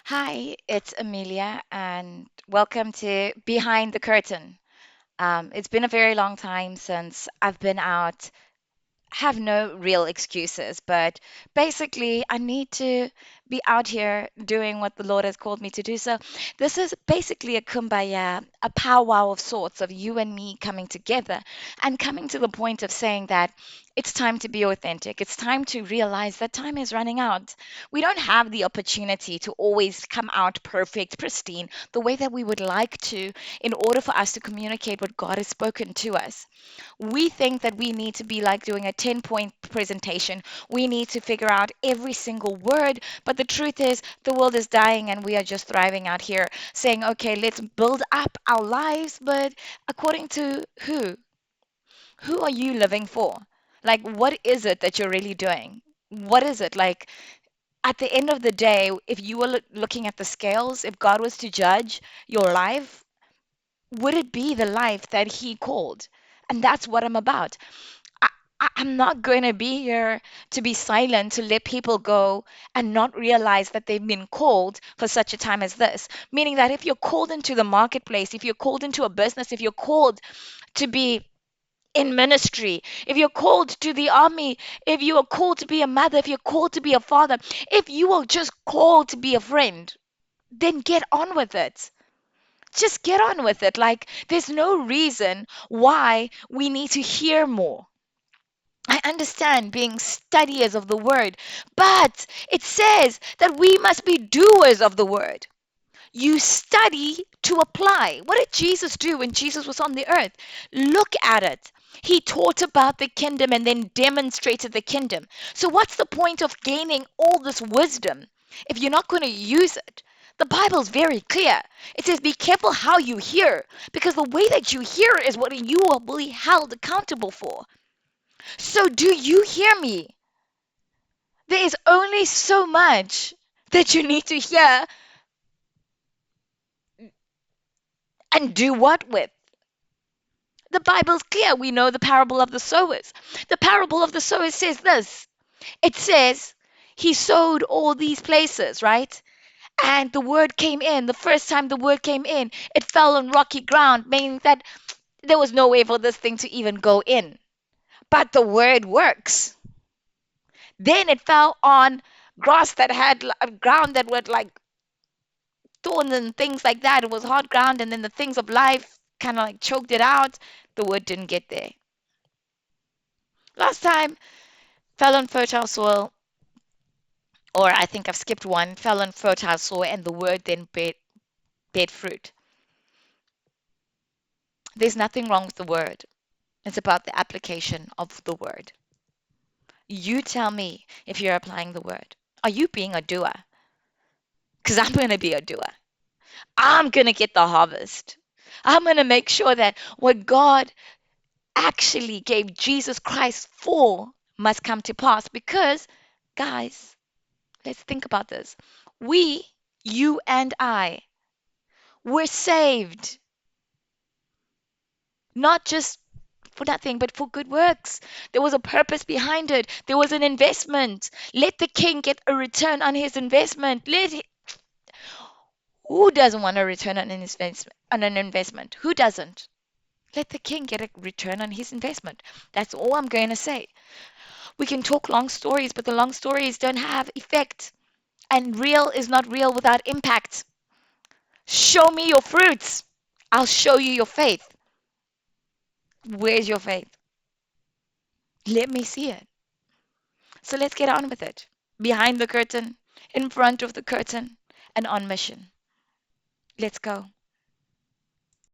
Hi, it's Amelia, and welcome to Behind the Curtain. It's been a very long time since I've been out, have no real excuses, but basically, I need to be out here doing what the Lord has called me to do. So, this is basically a kumbaya, a powwow of sorts of you and me coming together and coming to the point of saying that it's time to be authentic. It's time to realize that time is running out. We don't have the opportunity to always come out perfect, pristine, the way that we would like to in order for us to communicate what God has spoken to us. We think that we need to be like doing a 10-point presentation. We need to figure out every single word. But the truth is, the world is dying and we are just thriving out here saying, okay, let's build up our lives. But according to who? Who are you living for? Like, what is it that you're really doing? What is it? Like, at the end of the day, if you were looking at the scales, if God was to judge your life, would it be the life that He called? And that's what I'm about. I, I'm not going to be here to be silent, to let people go and not realize that they've been called for such a time as this. Meaning that if you're called into the marketplace, if you're called into a business, if you're called to be in ministry, if you're called to the army, if you are called to be a mother, if you're called to be a father, if you are just called to be a friend, then get on with it. Just get on with it. Like, there's no reason why we need to hear more. I understand being studiers of the word, but it says that we must be doers of the word. You study to apply. What did Jesus do when Jesus was on the earth? Look at it. He taught about the kingdom and then demonstrated the kingdom. So, what's the point of gaining all this wisdom if you're not going to use it? The Bible's very clear. It says, be careful how you hear, because the way that you hear is what you will be held accountable for. So, do you hear me? There is only so much that you need to hear and do what with. The Bible's clear. We know the parable of the sowers. The parable of the sowers says this. It says, he sowed all these places, right? And the word came in. The first time the word came in, it fell on rocky ground, meaning that there was no way for this thing to even go in. But the word works. Then it fell on grass that had ground that were like thorns and things like that. It was hard ground, and then the things of life kind of like choked it out. The word didn't get there. Last time, fell on fertile soil, or I think I've skipped one, fell on fertile soil, and the word then bear fruit. There's nothing wrong with the word. It's about the application of the word. You tell me if you're applying the word. Are you being a doer? Because I'm going to be a doer. I'm going to get the harvest. I'm going to make sure that what God actually gave Jesus Christ for must come to pass. Because, guys, let's think about this. We, you and I, were saved not just for nothing, but for good works. There was a purpose behind it. There was an investment. Let the king get a return on his investment. Who doesn't want a return on an investment? On an investment? Who doesn't? Let the king get a return on his investment. That's all I'm going to say. We can talk long stories, but the long stories don't have effect. And real is not real without impact. Show me your fruits. I'll show you your faith. Where's your faith? Let me see it. So let's get on with it. Behind the curtain, in front of the curtain, and on mission. Let's go.